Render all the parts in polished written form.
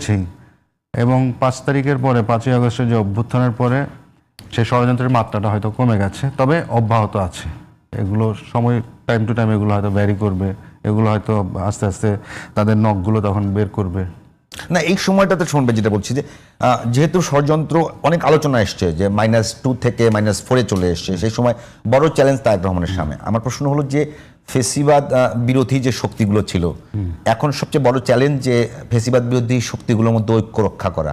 হয়েছেই, এবং 5 তারিখের পরে 5ই আগস্টের যে অভ্যুত্থানের পরে সেই ষড়যন্ত্রের মাত্রাটা হয়তো কমে গেছে, তবে অব্যাহত আছে। এগুলো সময় টাইম টু টাইম এগুলো হয়তো ভ্যারি করবে, এগুলো হয়তো আস্তে আস্তে তাদের নখগুলো তখন বের করবে। না, এই সময়টাতে শুনবে যেটা বলছি যে যেহেতু ষড়যন্ত্র অনেক আলোচনা এসছে যে -2 থেকে -4-এ চলে এসছে, সেই সময় বড় চ্যালেঞ্জ তারেক রহমানের সামনে। আমার প্রশ্ন হলো যে ফেসিবাদ বিরোধী যে শক্তিগুলো ছিল, এখন সবচেয়ে বড় চ্যালেঞ্জ যে ফেসিবাদ বিরোধী শক্তিগুলোর মধ্যে ঐক্য রক্ষা করা।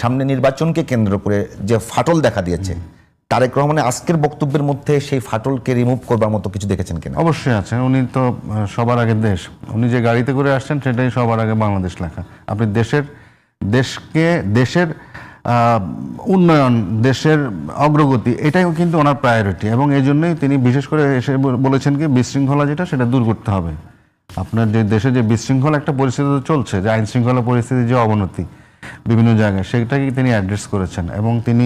সামনে নির্বাচনকে কেন্দ্র করে যে ফাটল দেখা দিয়েছে, তারেক রহমানের আজকের বক্তব্যের মধ্যে সেই ফাটলকে রিমুভ করবার মতো কিছু দেখেছেন কিনা? অবশ্যই আছে। উনি তো সবার আগে দেশ, উনি যে গাড়িতে করে আসছেন সেটাই সবার আগে বাংলাদেশ লেখা। আপনি দেশের উন্নয়ন, দেশের অগ্রগতি, এটাই কিন্তু ওনার প্রায়োরিটি, এবং এই জন্যই তিনি বিশেষ করে এসে বলেছেন কি বিশৃঙ্খলা যেটা সেটা দূর করতে হবে। আপনার যে দেশে যে বিশৃঙ্খলা একটা পরিস্থিতি চলছে, যে আইন শৃঙ্খলা পরিস্থিতির যে অবনতি বিভিন্ন জায়গায়, সেটাকে তিনি অ্যাড্রেস করেছেন, এবং তিনি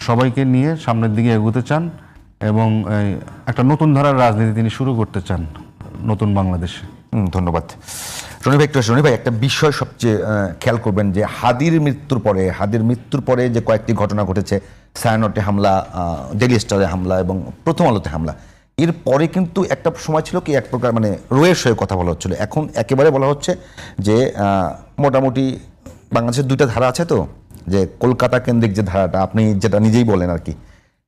সবাইকে নিয়ে সামনের দিকে এগোতে চান, এবং একটা নতুন ধারার রাজনীতি তিনি শুরু করতে চান নতুন বাংলাদেশে। ধন্যবাদ রনি ভাই। রনি ভাই, একটা বিষয় সবচেয়ে খেয়াল করবেন যে হাদির মৃত্যুর পরে যে কয়েকটি ঘটনা ঘটেছে, ছায়ানটে হামলা, ডেইলি স্টারে হামলা এবং প্রথম আলোতে হামলা, এর পরে কিন্তু একটা সময় ছিল কি এক প্রকার মানে রোয়ের সয়ে কথা বলা হচ্ছিল। এখন একেবারে বলা হচ্ছে যে মোটামুটি বাংলাদেশের 2টা ধারা আছে, তো যে কলকাতা কেন্দ্রিক যে ধারাটা আপনি যেটা নিজেই বলেন আর কি,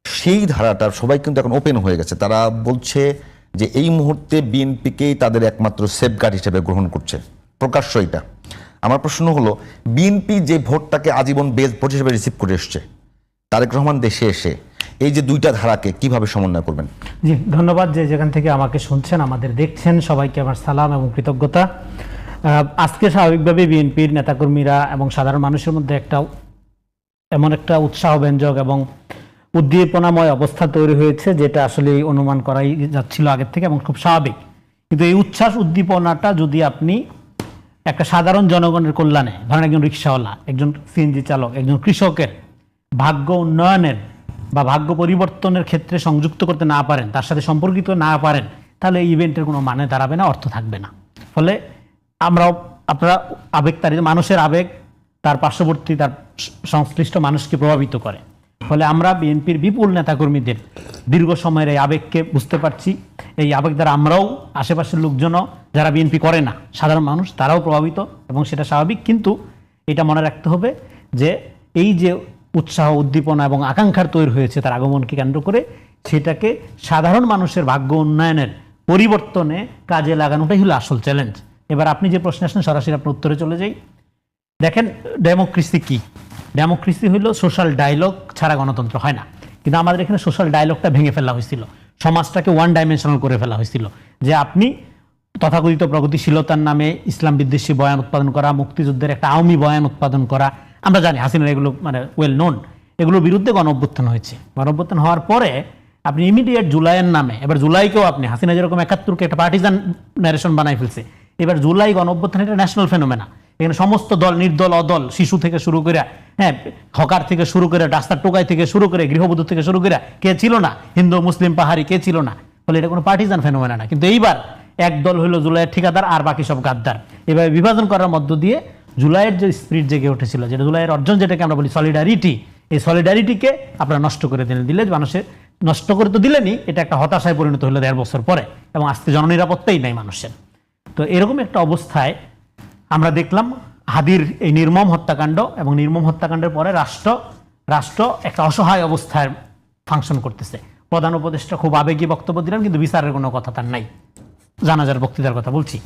সেই ধারাটা সবাই কিন্তু এখন ওপেন হয়ে গেছে। তারা বলছে যে এই মুহূর্তে বিএনপিকেই তাদের একমাত্র সেফগার্ড হিসেবে গ্রহণ করছে, প্রকাশ্য এটা। আমার প্রশ্ন হলো, বিএনপি যে ভোটটাকে আজীবন বেস ভোট হিসেবে রিসিভ করে এসছে, তারেক রহমান দেশে এসে এই যে 2টা ধারাকে কিভাবে সমন্বয় করবেন? জি, ধন্যবাদ। যে যেখান থেকে আমাকে শুনছেন, আমাদের দেখছেন, সবাইকে আমার সালাম এবং কৃতজ্ঞতা। আজকে স্বাভাবিকভাবে বিএনপির নেতাকর্মীরা এবং সাধারণ মানুষের মধ্যে এমন একটা উৎসাহব্যঞ্জক এবং উদ্দীপনাময় অবস্থা তৈরি হয়েছে, যেটা আসলে অনুমান করাই যাচ্ছিল আগের থেকে এবং খুব স্বাভাবিক। কিন্তু এই উচ্ছ্বাস উদ্দীপনাটা যদি আপনি একটা সাধারণ জনগণের কল্যাণে, ধরেন একজন রিক্সাওয়ালা, একজন সিএনজি চালক, একজন কৃষকের ভাগ্য উন্নয়নের বা ভাগ্য পরিবর্তনের ক্ষেত্রে সংযুক্ত করতে না পারেন, তার সাথে সম্পর্কিত না পারেন, তাহলে এই ইভেন্টের কোনো মানে দাঁড়াবে না, অর্থ থাকবে না। ফলে আপনারা আবেগতাড়িত, মানুষের আবেগ তার পার্শ্ববর্তী, তার সংশ্লিষ্ট মানুষকে প্রভাবিত করে। ফলে আমরা বিএনপির বিপুল নেতাকর্মীদের দীর্ঘ সময়ের এই আবেগকে বুঝতে পারছি। এই আবেগ দ্বারা আমরাও, আশেপাশের লোকজনও যারা বিএনপি করে না, সাধারণ মানুষ, তারাও প্রভাবিত, এবং সেটা স্বাভাবিক। কিন্তু এটা মনে রাখতে হবে যে এই যে উৎসাহ, উদ্দীপনা এবং আকাঙ্ক্ষার তৈরি হয়েছে তার আগমনকে কেন্দ্র করে, সেটাকে সাধারণ মানুষের ভাগ্য উন্নয়নের পরিবর্তনে কাজে লাগানোটাই হলো আসল চ্যালেঞ্জ। এবার আপনি যে প্রশ্ন আসেন, সরাসরি আপনার উত্তরে চলে যাই। দেখেন, ডেমোক্রেসি কি? ডেমোক্রেসি হলো সোশ্যাল ডায়লগ ছাড়া গণতন্ত্র হয় না। কিন্তু আমাদের এখানে সোশ্যাল ডায়লগটা ভেঙে ফেলা হয়েছিল, সমাজটাকে ওয়ান ডাইমেনশনাল করে ফেলা হয়েছিল। যে আপনি তথাকথিত প্রগতিশীলতার নামে ইসলাম বিদ্বেষী বয়ান উৎপাদন করা, মুক্তিযুদ্ধের একটা আওয়ামী বয়ান উৎপাদন করা, আমরা জানি হাসিনার এগুলো মানে ওয়েল নোন, এগুলোর বিরুদ্ধে গণঅভ্যুত্থান হয়েছে। গণঅভ্যুত্থান হওয়ার পরে আপনি ইমিডিয়েট জুলাইয়ের নামে, এবার জুলাইকেও আপনি, হাসিনা যেরকম 71কে একটা পার্টিজান ন্যারেশন বানাই ফেলছে, এবার জুলাই গণঅভ্যুত্থান এটা ন্যাশনাল ফেনোমেনা। এখানে সমস্ত দল, নির্দল, অদল, শিশু থেকে শুরু করে, হকার থেকে শুরু করে, রাস্তার টোকাই থেকে শুরু করে, গৃহবধূ থেকে শুরু করে, কে ছিল না? হিন্দু, মুসলিম, পাহাড়ি, কে ছিল না? ফলে এটা কোনো পার্টিজান ফেনোমেনা না। কিন্তু এইবার এক দল হলো জুলাইয়ের ঠিকাদার, আর বাকি সব গাদ্দার। এভাবে বিভাজন করার মধ্য দিয়ে জুলাইয়ের যে স্পিরিট জেগে উঠেছিল, যেটা জুলাইয়ের অর্জন, যেটাকে আমরা বলি সলিডারিটি, এই সলিডারিটিকে আপনারা নষ্ট করে দিলে মানুষের নষ্ট করে তো দিলেনই, এটা একটা হতাশায় পরিণত হলো 1.5 বছর পরে, এবং আজকে জননিরাপত্তাই নাই মানুষের। তো এরকম একটা অবস্থায় আমরা দেখলাম হাদির এই নির্মম হত্যাকাণ্ড, এবং নির্মম হত্যাকাণ্ডের পরে রাষ্ট্র একটা অসহায় অবস্থায় ফাংশন করতেছে। প্রধান উপদেষ্টা খুব আবেগী বক্তব্য দিলেন, কিন্তু বিচারের কোনো কথা তার নাই, জানাজার বক্তৃতার কথা বলছি।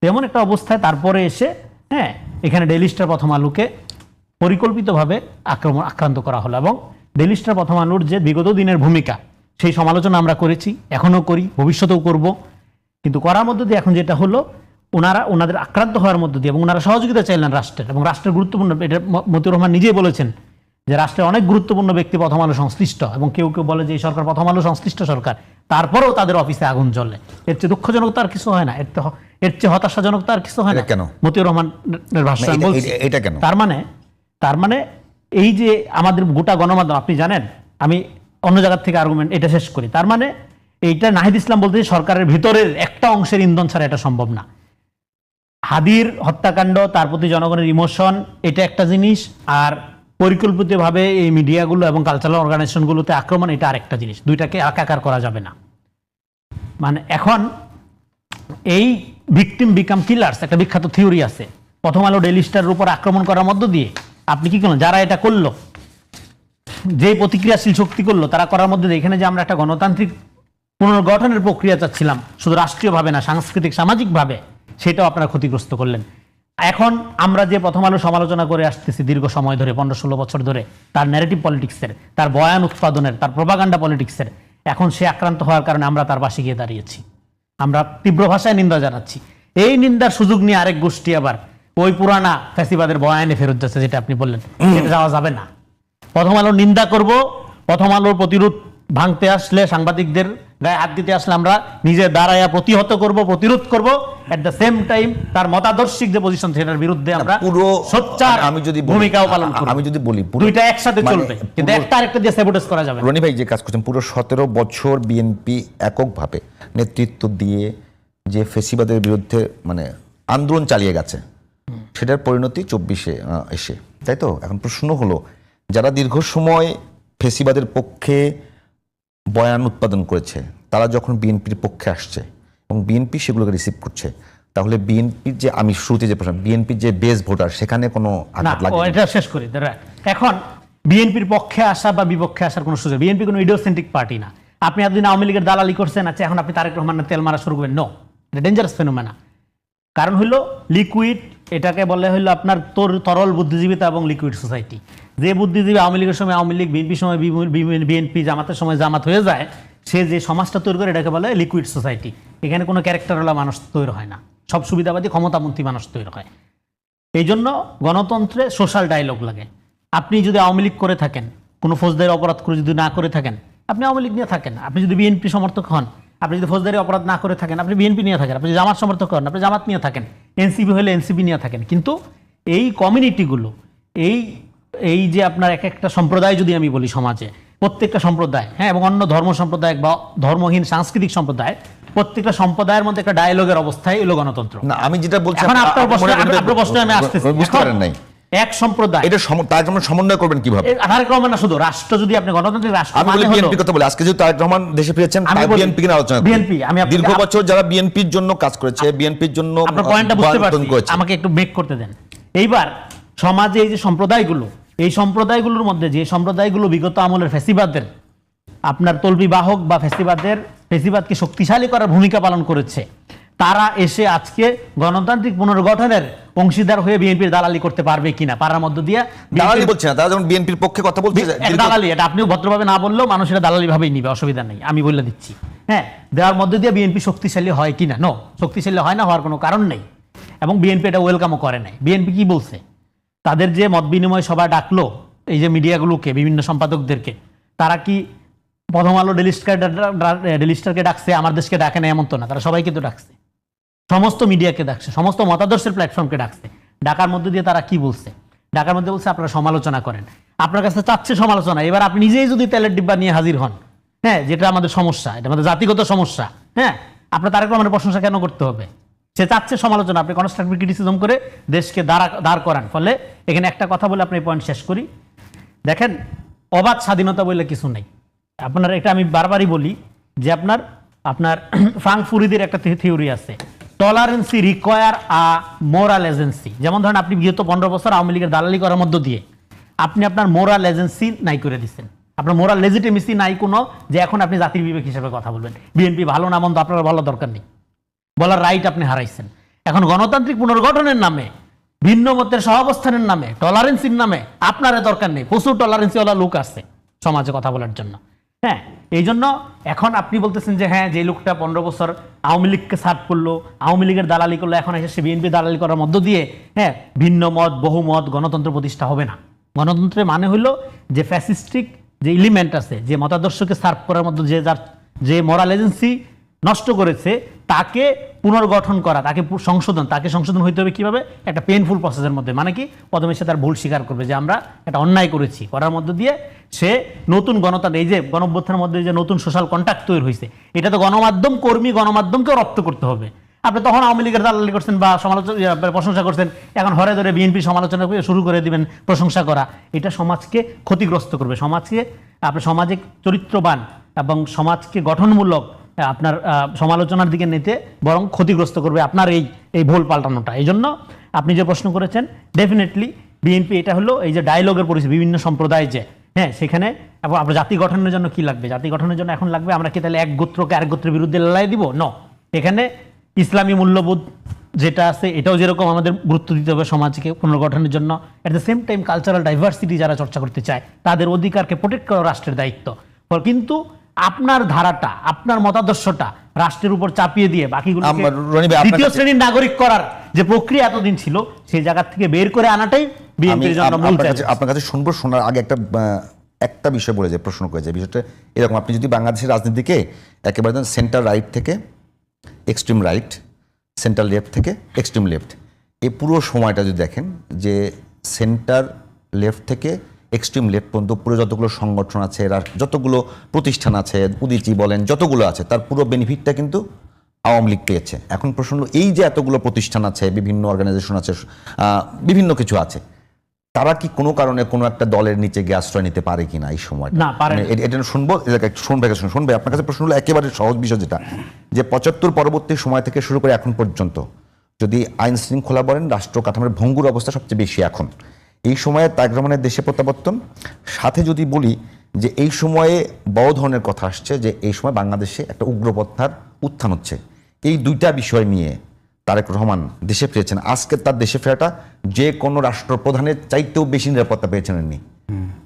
তেমন একটা অবস্থায় তারপরে এসে এখানে ডেইলি স্টার, প্রথম আলোকে পরিকল্পিতভাবে আক্রান্ত করা হলো, এবং ডেইলি স্টার, প্রথম আলোর যে বিগত দিনের ভূমিকা, সেই সমালোচনা আমরা করেছি, এখনও করি, ভবিষ্যতেও করব। কিন্তু করার মধ্য দিয়ে এখন যেটা হলো, ওনাদের আক্রান্ত হওয়ার মধ্য দিয়ে, এবং ওনারা সহযোগিতা চাইলেন রাষ্ট্রের, এবং রাষ্ট্রের গুরুত্বপূর্ণ, এটা মতিউর রহমান নিজেই বলেছেন যে রাষ্ট্রের অনেক গুরুত্বপূর্ণ ব্যক্তি প্রথম আলো সংশ্লিষ্ট, এবং কেউ কেউ বলে যে এই সরকার প্রথম আলো সংশ্লিষ্ট সরকার, তারপরেও তাদের অফিসে আগুন জ্বলে। এর চেয়ে দুঃখজনক তো আর কিছু হয় না, এর চেয়ে হতাশাজনক তো আর কিছু হয় না। কেন? মতিউর রহমানের ভাষা বলছি। এটা কেন? তার মানে এই যে আমাদের গোটা গণমাধ্যম, আপনি জানেন, আমি অন্য জায়গার থেকে আর্গুমেন্ট এটা শেষ করি। তার মানে এইটা নাহিদ ইসলাম বলতে সরকারের ভিতরের একটা অংশের ইন্ধন ছাড়া এটা সম্ভব না। হাদির হত্যাকাণ্ড, তার প্রতি জনগণের ইমোশন, এটা একটা জিনিস, আর পরিকল্পিতভাবে এই মিডিয়াগুলো এবং কালচারাল অর্গানাইজেশনগুলোতে আক্রমণ, এটা আরেকটা জিনিস। দুইটাকে একাকার করা যাবে না। মানে এখন এই ভিকটিম বিকাম কিলার্স একটা বিখ্যাত থিওরি আছে। প্রথম আলো ডেইলি স্টারের উপর আক্রমণ করার মধ্য দিয়ে আপনি কি করলেন, যারা এটা করলো, যে প্রতিক্রিয়াশীল শক্তি করলো, তারা করার মধ্যে দিয়ে এখানে যে আমরা একটা গণতান্ত্রিক পুনর্গঠনের প্রক্রিয়া চাচ্ছিলাম, শুধু রাষ্ট্রীয়ভাবে না, সাংস্কৃতিক সামাজিকভাবে, সেটাও আপনারা ক্ষতিগ্রস্ত করলেন। এখন আমরা যে প্রথম আলো সমালোচনা করে আসতেছি দীর্ঘ সময় ধরে, 15-16 বছর ধরে, তার ন্যারেটিভ পলিটিক্সের, তার বয়ান উৎপাদনের, তার প্রোপাগান্ডা পলিটিক্সের, এখন সে আক্রান্ত হওয়ার কারণে আমরা তার পাশে গিয়ে দাঁড়িয়েছি। আমরা তীব্র ভাষায় নিন্দা জানাচ্ছি। এই নিন্দার সুযোগ নিয়ে আরেক গোষ্ঠী আবার ওই পুরানা ফ্যাসিবাদের বয়ানে ফেরত যাচ্ছে, যেটা আপনি বললেন, এটা যাওয়া যাবে না। প্রথম আলোর নিন্দা করব, প্রথম আলোর প্রতিরোধ ভাঙতে আসলে, সাংবাদিকদের গায়ে হাত দিতে আসলে আমরা নিজে দাঁড়ায়া প্রতিহত করব, প্রতিরোধ করব। এট দ্য সেম টাইম তার মতাদর্শিক যে পজিশন, সেটার বিরুদ্ধে আমরা পুরো সোচ্চার ভূমিকাও পালন করব। আমি যদি বলি দুইটা একসাথে চলবে, কিন্তু একটা আরেকটা দিয়ে স্যাবোটেজ করা যাবে না। রনি ভাই যে কাজ করছেন, পুরো 17 বছর বিএনপি এককভাবে নেতৃত্ব দিয়ে যে ফেসিবাদের বিরুদ্ধে মানে আন্দোলন চালিয়ে গেছে, সেটার পরিণতি 24-এ এসে, তাই তো? এখন প্রশ্ন হলো, যারা দীর্ঘ সময় ফেসিবাদের পক্ষে বয়ান উৎপাদন করেছে, তারা যখন বিএনপির পক্ষে আসছে এবং বিএনপি সেগুলোকে রিসিভ করছে, তাহলে বিএনপির যে, আমি শুরুতে যে প্রশ্ন, বিএনপির যে বেস ভোটার, সেখানে কোনো আঘাত লাগে? এটা শেষ করি। এখন বিএনপির পক্ষে আসা বা বিপক্ষে আসার কোনো সুযোগ, বিএনপি কোনো ইডিওসেন্ট্রিক পার্টি না। আপনি এতদিন আওয়ামী লীগের দালালি করছেন, আচ্ছা এখন আপনি তারেক রহমানের তেল মারা শুরু করবেন? নো, এটা ডেঞ্জারাস ফেনোমেনা। কারণ হলো লিকুইড, এটাকে বলে হলো আপনার তরল বুদ্ধিজীবিতা এবং লিকুইড সোসাইটি। যে বুদ্ধিজীবী আওয়ামী লীগের সময় আওয়ামী লীগ, বিএনপির সময় বিএনপি, জামাতের সময় জামাত হয়ে যায়, সে যে সমাজটা তৈরি করে, এটাকে বলে লিকুইড সোসাইটি। এখানে কোনো ক্যারেক্টারওয়ালা মানুষ তৈরি হয় না, সব সুবিধাবাদী ক্ষমতামন্ত্রী মানুষ তৈরি হয়। এই জন্য গণতন্ত্রে সোশ্যাল ডায়লগ লাগে। আপনি যদি আওয়ামী লীগ করে থাকেন, কোনো ফৌজদারি অপরাধ করে যদি না করে থাকেন, আপনি আওয়ামী লীগ নিয়ে থাকেন। আপনি যদি বিএনপি সমর্থক হন, আপনি যদি ফৌজদারি অপরাধ না করে থাকেন, আপনি বিএনপি নিয়ে থাকেন। আপনি যদি জামাত সমর্থক হন, আপনি জামাত নিয়ে থাকেন। এনসিপি হলে এনসিপি নিয়ে থাকেন। কিন্তু এই কমিউনিটিগুলো, এই যে আপনার এক একটা সম্প্রদায়, যদি আমি বলি সমাজে, প্রত্যেকটা সম্প্রদায়, হ্যাঁ, এবং অন্য ধর্ম সম্প্রদায় বা ধর্মহীন সাংস্কৃতিক সম্প্রদায়, প্রত্যেকটা সম্প্রদায়ের মধ্যে একটা ডায়ালগের অবস্থায় এলো গণতন্ত্র। না, আমি যেটা বলছি, এখন আপনার প্রশ্নে আমি আসতেছি, বুঝতে পারেন নাই এক সম্প্রদায়, এটা তার জন্য সমন্বয় করবেন কিভাবে? তারেক রহমান না, শুধু রাষ্ট্র, যদি আপনি গণতান্ত্রিক রাষ্ট্র, আমি বলি বিএনপি কথা বলি, আজকে যদি তারেক রহমান দেশে ফিরেছেন, বিএনপি কিনা আলোচনা করি। বিএনপি, আমি দীর্ঘ বছর যারা বিএনপির জন্য কাজ করেছে, বিএনপির জন্য আপনার পয়েন্টটা বুঝতে পারছি, আমাকে একটু মেক করতে দেন। এইবার সমাজে এই যে সম্প্রদায়গুলো, এই সম্প্রদায়গুলোর মধ্যে যে সম্প্রদায়গুলো বিগত আমলের ফ্যাসিবাদের আপনার তলবি বাহক বা ফ্যাসিবাদকে শক্তিশালী করার ভূমিকা পালন করেছে, তারা এসে আজকে গণতান্ত্রিক পুনর্গঠনের অংশীদার হয়ে বিএনপির দালালি করতে পারবে কিনা, পারার মধ্য দিয়ে দালালি বলছে না, তারা যেমন বিএনপির পক্ষে কথা বলছে, দালালি, এটা আপনিও ভদ্রভাবে না বললেও মানুষ এটা দালালি ভাবেই নিবে, অসুবিধা নেই, আমি বলে দিচ্ছি। হ্যাঁ, দেওয়ার মধ্য দিয়ে বিএনপি শক্তিশালী হয় কিনা? নো, শক্তিশালী হয় না, হওয়ার কোনো কারণ নেই। এবং বিএনপি এটা ওয়েলকামও করে নাই। বিএনপি কি বলছে? তাদের যে মত বিনিময় সভা ডাকলো, এই যে মিডিয়াগুলোকে, বিভিন্ন সম্পাদকদেরকে, তারা কি প্রথম আলো ডেইলি স্টারকে ডাকছে, আমার দেশকে ডাকে না এমন তো না, তারা সবাইকে তো ডাকছে, সমস্ত মিডিয়াকে ডাকছে, সমস্ত মতাদর্শের প্ল্যাটফর্মকে ডাকছে। ডাকার মধ্যে দিয়ে তারা কি বলছে? ডাকার মধ্যে বলছে আপনারা সমালোচনা করেন, আপনার কাছে চাচ্ছে সমালোচনা। এবার আপনি নিজেই যদি তেলের ডিব্বা নিয়ে হাজির হন, হ্যাঁ, যেটা আমাদের সমস্যা, এটা আমাদের জাতিগত সমস্যা, হ্যাঁ, আপনার তারেক রহমানের প্রশংসা কেন করতে হবে? সে চাচ্ছে সমালোচনা, আপনি কনস্ট্রাকটিভ ক্রিটিসিজম করে দেশকে দাঁড় করান। ফলে এখানে একটা কথা বলে আপনি এই পয়েন্ট শেষ করি। দেখেন, অবাধ স্বাধীনতা বলে কিছু নেই। আপনার এটা আমি বারবারই বলি যে আপনার ফ্রাঙ্কফুরিদের একটা থিওরি আছে, টলারেন্সি রিকোয়ার আ মোরাল এজেন্সি। যেমন ধরেন, আপনি বিগত 15 বছর আওয়ামী লীগের দালালি করার মধ্য দিয়ে আপনি আপনার মোরাল এজেন্সি নাই করে দিচ্ছেন, আপনার মোরাল লেজিটিমেসি নাই কোনো, যে এখন আপনি জাতির বিবেক হিসেবে কথা বলবেন। বিএনপি ভালো না মন্দ আপনার বলার দরকার নেই, বলার রাইট আপনি হারাইছেন। এখন গণতান্ত্রিক পুনর্গঠনের নামে, ভিন্ন মতের সহাবস্থানের নামে, টলারেন্সির নামে আপনার দরকার নেই। প্রচুর টলারেন্সিওয়ালা লোক আছে সমাজে কথা বলার জন্য। হ্যাঁ, এই জন্য এখন আপনি বলতেছেন যে হ্যাঁ, যে লোকটা 15 বছর আওয়ামী লীগকে সার্ভ করলো, আওয়ামী লীগের দালালি করলো, এখন এসে সে বিএনপি দালালি করার মধ্য দিয়ে, হ্যাঁ, ভিন্ন মত বহুমত গণতন্ত্র প্রতিষ্ঠা হবে না। গণতন্ত্রের মানে হলো যে ফ্যাসিস্টিক যে এলিমেন্ট আছে, যে মতাদর্শকে সার্ভ করার মধ্যে যে মোরাল এজেন্সি নষ্ট করেছে, তাকে পুনর্গঠন করা, তাকে সংশোধন হইতে হবে কিভাবে? একটা পেইনফুল প্রসেসের মধ্যে। মানে কি? প্রথমে সে তার ভুল স্বীকার করবে যে আমরা একটা অন্যায় করেছি, করার মধ্য দিয়ে সে নতুন গণতন্ত্র, এই যে গণঅভ্যুত্থানের মধ্যে যে নতুন সোশ্যাল কন্ট্যাক্ট তৈরি হয়েছে, এটা তো গণমাধ্যম কর্মী, গণমাধ্যমকেও রপ্ত করতে হবে। আপনি তখন আওয়ামী লীগের দালালি করছেন বা প্রশংসা করছেন, এখন হরে ধরে বিএনপি সমালোচনা শুরু করে দিবেন প্রশংসা করা। এটা সমাজকে ক্ষতিগ্রস্ত করবে, সমাজকে আপনার সামাজিক চরিত্রবান এবং সমাজকে গঠনমূলক আপনার সমালোচনার দিকে নিতে বরং ক্ষতিগ্রস্ত করবে আপনার এই ভুল পাল্টানোটা। এই জন্য আপনি যে প্রশ্ন করেছেন, ডেফিনেটলি বিএনপি এটা হলো এই যে ডায়লগের পরিস্থিতি, বিভিন্ন সম্প্রদায় যে সেখানে এবং আপনার জাতি গঠনের জন্য কি লাগবে, জাতি গঠনের জন্য এখন লাগবে আমরা কি তাহলে এক গোত্রকে আরেক গোত্রের বিরুদ্ধে লড়াই দিব? ন, এখানে ইসলামী মূল্যবোধ যেটা আছে এটাও যেরকম আমাদের গুরুত্ব দিতে হবে সমাজকে পুনর্গঠনের জন্য, at the same time cultural diversity যারা চর্চা করতে চায় তাদের অধিকারকে প্রোটেক্ট করা রাষ্ট্রের দায়িত্ব। কিন্তু আপনার ধারাটা, আপনার মতাদর্শটা রাষ্ট্রের উপর চাপিয়ে দিয়ে বাকিগুলো দ্বিতীয় শ্রেণীর নাগরিক করার যে প্রক্রিয়া এতদিন ছিল সেই জায়গা থেকে বের করে আনাটাই বিএনপির জন্য মূল চ্যালেঞ্জ। আপনার কাছে শোনার আগে একটা বিষয় বলে যায়, প্রশ্ন করে যায়। বিষয়টা এরকম, আপনি যদি বাংলাদেশের রাজনীতিকে একেবারে সেন্টার রাইট থেকে এক্সট্রিম রাইট, সেন্টার লেফট থেকে এক্সট্রিম লেফট, এই পুরো সময়টা যদি দেখেন যে সেন্টার লেফট থেকে এক্সট্রিম লেফট পর্যন্ত পুরো যতগুলো সংগঠন আছে, যতগুলো প্রতিষ্ঠান আছে, উদীচী বলেন, যতগুলো আছে, তার পুরো বেনিফিটটা কিন্তু আওয়ামী লীগ পেয়েছে। এখন প্রশ্ন হলো, এই যে এতগুলো প্রতিষ্ঠান আছে, বিভিন্ন অর্গানাইজেশন আছে, বিভিন্ন কিছু আছে, তারা কি কোনো কারণে কোনো একটা দলের নিচে গিয়ে আশ্রয় নিতে পারে কিনা এই সময়? না, পারে না। এটা শুনবো, শুনবে। আপনার কাছে প্রশ্ন হলো একেবারে সহজ বিষয়, যেটা যে ৭৫ পরবর্তী সময় থেকে শুরু করে এখন পর্যন্ত যদি আইন শৃঙ্খলা বলেন, রাষ্ট্র কাঠামোর ভঙ্গুর অবস্থা সবচেয়ে বেশি এখন। এই সময়ে তারেক রহমানের দেশে প্রত্যাবর্তন, সাথে যদি বলি যে এই সময়ে বড় ধরনের কথা আসছে যে এই সময় বাংলাদেশে একটা উগ্রপন্থার উত্থান হচ্ছে, এই দুইটা বিষয় নিয়ে তারেক রহমান দেশে ফিরেছেন। আজকে তার দেশে ফেরাটা যে কোনো রাষ্ট্রপ্রধানের চাইতেও বেশি নিরাপত্তা পেয়েছেন উনি।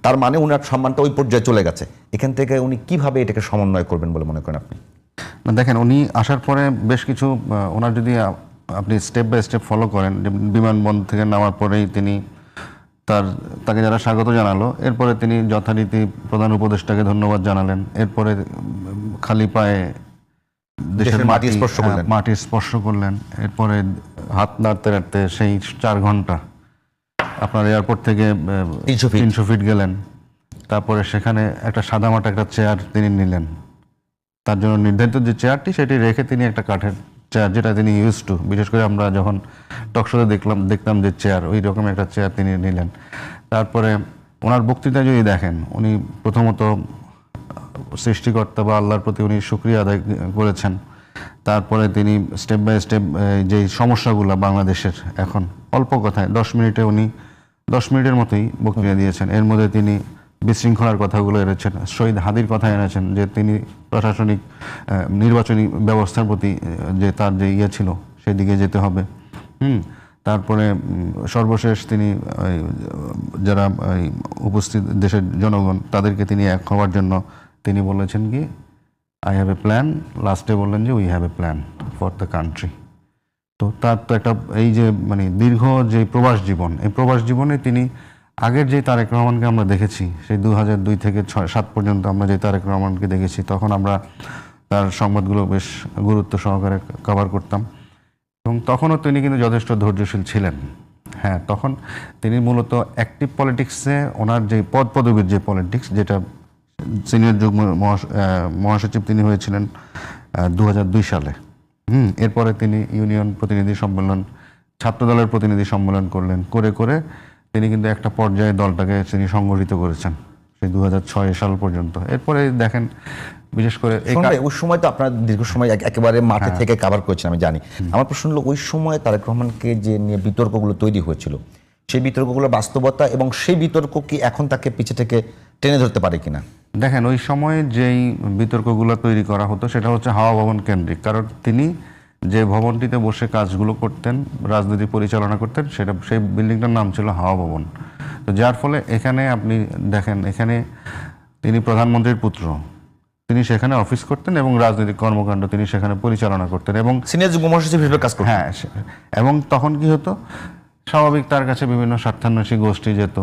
তার মানে উনার সম্মানটা ওই পর্যায়ে চলে গেছে। এখান থেকে উনি কিভাবে এটাকে সমন্বয় করবেন বলে মনে করেন আপনি? দেখেন, উনি আসার পরে বেশ কিছু ওনার যদি আপনি স্টেপ বাই স্টেপ ফলো করেন, বিমানবন্দর থেকে নামার পরেই তিনি তাকে যারা স্বাগত জানালো, এরপরে তিনি যথারীতি প্রধান উপদেষ্টাকে ধন্যবাদ জানালেন, এরপরে খালি পায়ে দেশের মাটি স্পর্শ করলেন, এরপরে হাত নাড়তে নাড়তে সেই 4 ঘন্টা আপনার এয়ারপোর্ট থেকে 300 ফিট গেলেন। তারপরে সেখানে একটা সাদামাটা একটা চেয়ার তিনি নিলেন, তার জন্য নির্ধারিত যে চেয়ারটি সেটি রেখে তিনি একটা কাঠের চেয়ার, যেটা তিনি ইউজ টু, বিশেষ করে আমরা যখন টকশোতে দেখতাম যে চেয়ার, ওই রকম একটা চেয়ার তিনি নিলেন। তারপরে ওনার বক্তৃতা যদি দেখেন, উনি প্রথমত সৃষ্টিকর্তা বা আল্লাহর প্রতি উনি শুকরিয়া আদায় করেছেন। তারপরে তিনি স্টেপ বাই স্টেপ যে সমস্যাগুলো বাংলাদেশের এখন, অল্প কথায় 10 মিনিটে উনি 10 মিনিটের মতোই বক্তৃতা দিয়েছেন। এর মধ্যে তিনি বিশৃঙ্খলার কথাগুলো এনেছেন, শহীদ হাদির কথা এনেছেন, যে তিনি প্রশাসনিক নির্বাচনী ব্যবস্থার প্রতি যে তার যে ইয়ে ছিল সেদিকে যেতে হবে। তারপরে সর্বশেষ তিনি যারা উপস্থিত দেশের জনগণ তাদেরকে তিনি এক হওয়ার জন্য তিনি বলেছেন কি, আই হ্যাভ এ প্ল্যান। লাস্টে বললেন যে we have a plan for the country. তো তার তো একটা এই যে মানে দীর্ঘ যে প্রবাস জীবন, এই প্রবাস জীবনে তিনি আগের যে তারেক রহমানকে আমরা দেখেছি, সেই 2002 থেকে 2007 পর্যন্ত আমরা যে তারেক রহমানকে দেখেছি, তখন আমরা তার সংবাদগুলো বেশ গুরুত্ব সহকারে কভার করতাম, এবং তখনও তিনি কিন্তু যথেষ্ট ধৈর্যশীল ছিলেন। হ্যাঁ, তখন তিনি মূলত অ্যাক্টিভ পলিটিক্সে ওনার যে পদপদবীর যে পলিটিক্স, যেটা সিনিয়র যুগ্ম মহাসচিব তিনি হয়েছিলেন 2002 সালে। এরপরে তিনি ইউনিয়ন প্রতিনিধি সম্মেলন, ছাত্রদলের প্রতিনিধি সম্মেলন করলেন, করে তিনি কিন্তু একটা পর্যায়ে দলটাকে তিনি সংগঠিত করেছেন সেই 2006 সাল পর্যন্ত। এরপরে দেখেন, বিশেষ করে ওই সময় তো আপনার দীর্ঘ সময় একেবারে মাঠে থেকে কভার করেছেন, আমি জানি। আমার প্রশ্ন হলো, ওই সময় তারেক রহমানকে যে নিয়ে বিতর্কগুলো তৈরি হয়েছিল, সেই বিতর্কগুলোর বাস্তবতা এবং সেই বিতর্ক কি এখন তাকে পিছে থেকে টেনে ধরতে পারে কিনা? দেখেন, ওই সময় যেই বিতর্কগুলো তৈরি করা হতো সেটা হচ্ছে হাওয়া ভবন কেন্দ্রিক, কারণ তিনি যে ভবনটিতে বসে কাজগুলো করতেন, রাজনীতি পরিচালনা করতেন, সেই বিল্ডিংটার নাম ছিল হাওয়া ভবন। তো যার ফলে এখানে আপনি দেখেন, এখানে তিনি প্রধানমন্ত্রীর পুত্র, তিনি সেখানে অফিস করতেন এবং রাজনৈতিক কর্মকাণ্ড তিনি সেখানে পরিচালনা করতেন, এবং সিনিয়র যুগ্ম মহাসচিব হিসেবে কাজ করতেন। হ্যাঁ, এবং তখন কি হতো, স্বাভাবিক তার কাছে বিভিন্ন স্বার্থান্বেষী গোষ্ঠী যেত,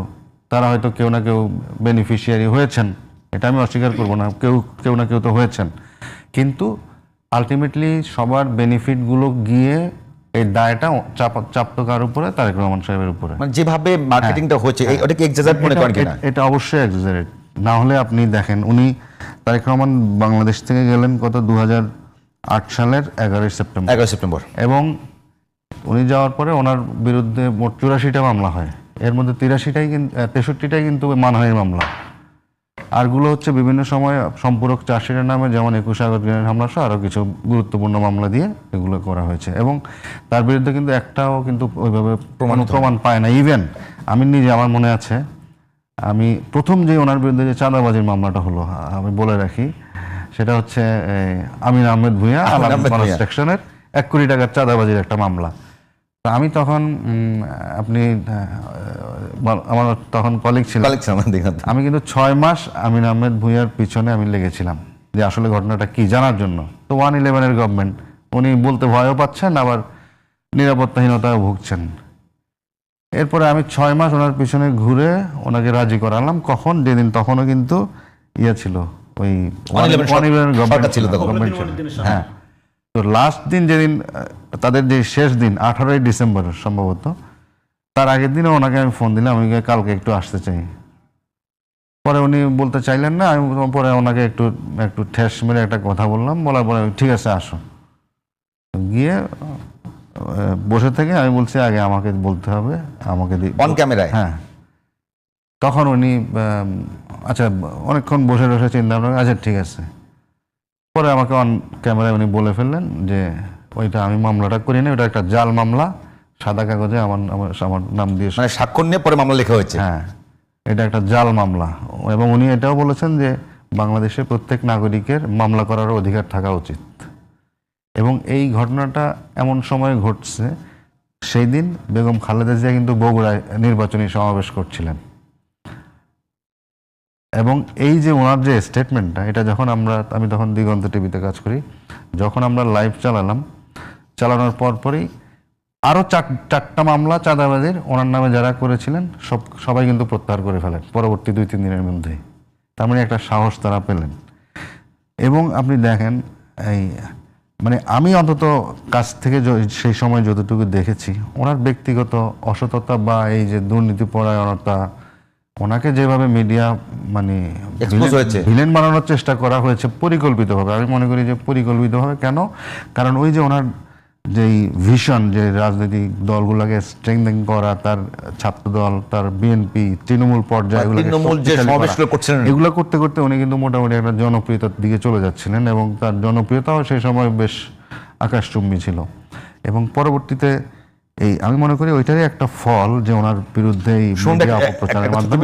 তারা হয়তো কেউ না কেউ বেনিফিশিয়ারি হয়েছেন, এটা আমি অস্বীকার করবো না, কেউ না কেউ তো হয়েছেন, কিন্তু আলটিমেটলি সবার বেনিফিটগুলো গিয়ে এই দায়টা চাপতো কার উপরে? তারেক রহমান সাহেবের উপরে। মানে যেভাবে মার্কেটিংটা হচ্ছে, ওটা কি এক্সাজারেট মনে করেন কিনা? এটা অবশ্যই এক্সাজারেট। না হলে আপনি দেখেন, উনি তারেক রহমান বাংলাদেশ থেকে গেলেন কত 8 সালের 11 সেপ্টেম্বর 11 সেপ্টেম্বর। এবং উনি যাওয়ার পরে ওনার বিরুদ্ধে মোট 84টা মামলা হয়, এর মধ্যে 63টাই কিন্তু মানহানির মামলা, আরগুলো হচ্ছে বিভিন্ন সময় সম্পূরক চার্জশিটের নামে, যেমন 21 আগস্ট গ্রেনেড হামলা সহ আরও কিছু গুরুত্বপূর্ণ মামলা দিয়ে এগুলো করা হয়েছে। এবং তার বিরুদ্ধে কিন্তু একটাও কিন্তু ওইভাবে প্রমাণ পায় না। ইভেন আমি নিজে, আমার মনে আছে, আমি প্রথম যে ওনার বিরুদ্ধে যে চাঁদাবাজির মামলাটা হলো, আমি বলে রাখি, সেটা হচ্ছে আমিন আহমেদ ভূঁইয়া সেকশনের 1 কোটি টাকার চাঁদাবাজির একটা মামলা। তো আমি তখন আমার তখন কলিগ ছিল, আমি কিন্তু 6 মাস আমিন আহমেদ ভূঁইয়ার পিছনে আমি লেগেছিলাম যে আসলে ঘটনাটা কি জানার জন্য। তো 111-এর গভর্নমেন্ট, উনি বলতে ভয়ও পাচ্ছেন, আবার নিরাপত্তাহীনতায় ভুগছেন। এরপরে আমি 6 মাস ওনার পিছনে ঘুরে ওনাকে রাজি করালাম। কখন? যেদিন তখনও কিন্তু ছিল, ওই 111 গভর্নমেন্ট ছিল। হ্যাঁ, তো লাস্ট দিন যেদিন, তাদের যে শেষ দিন 18ই ডিসেম্বর সম্ভবত, তার আগের দিনে ওনাকে আমি ফোন দিলাম, আমি কালকে একটু আসতে চাই। পরে উনি বলতে চাইলেন না, আমি পরে ওনাকে একটু ঠেস মেরে একটা কথা বললাম, বলার পরে ঠিক আছে আসো। গিয়ে বসে থেকে আমি বলছি আগে আমাকে বলতে হবে, আমাকে অন ক্যামেরায়। হ্যাঁ, তখন উনি আচ্ছা অনেকক্ষণ বসে বসে চিন্তা ভাবনা, আচ্ছা ঠিক আছে। পরে আমাকে অন ক্যামেরায় উনি বলে ফেললেন যে ওইটা আমি মামলাটা করি না, ওটা একটা জাল মামলা, সাদা কাগজে আমার নাম দিয়ে, মানে স্বাক্ষর নিয়ে পরে মামলা লেখা হয়েছে। হ্যাঁ, এটা একটা জাল মামলা। এবং উনি এটাও বলেছেন যে বাংলাদেশের প্রত্যেক নাগরিকের মামলা করার অধিকার থাকা উচিত। এবং এই ঘটনাটা এমন সময় ঘটছে, সেই দিন বেগম খালেদা জিয়া কিন্তু বগুড়ায় নির্বাচনী সমাবেশ করছিলেন। এবং এই যে ওনার যে স্টেটমেন্টটা, এটা যখন আমি তখন দিগন্ত টিভিতে কাজ করি, যখন আমরা লাইভ চালানোর পরপরই আরও 4টা মামলা চাঁদাবাজির ওনার নামে যারা করেছিলেন সবাই কিন্তু প্রত্যাহার করে ফেলেন পরবর্তী 2-3 দিনের মধ্যেই। তার মানে একটা সাহস তারা পেলেন। এবং আপনি দেখেন, মানে আমি অন্তত কাছ থেকে সেই সময় যতটুকু দেখেছি, ওনার ব্যক্তিগত অসততা বা এই যে দুর্নীতি পরায়ণতা, ওনাকে যেভাবে মিডিয়া মানে ভিলেন বানানোর চেষ্টা করা হয়েছে পরিকল্পিতভাবে, আমি মনে করি যে পরিকল্পিতভাবে। কেন? কারণ ওই যে ওনার যেই ভিশন, যে রাজনৈতিক দলগুলোকে স্ট্রেংথেন করা, তার ছাত্রদল, তার বিএনপি, তৃণমূল পর্যায়ে এগুলো করতে করতে উনি কিন্তু মোটামুটি একটা জনপ্রিয়তার দিকে চলে যাচ্ছিলেন। এবং তার জনপ্রিয়তাও সেই সময় বেশ আকাশচুম্বী ছিল। এবং পরবর্তীতে আমি মনে করি ওইটারই একটা ফল যে ওনার বিরুদ্ধে এই মিডিয়া অপপ্রচারের মাধ্যমে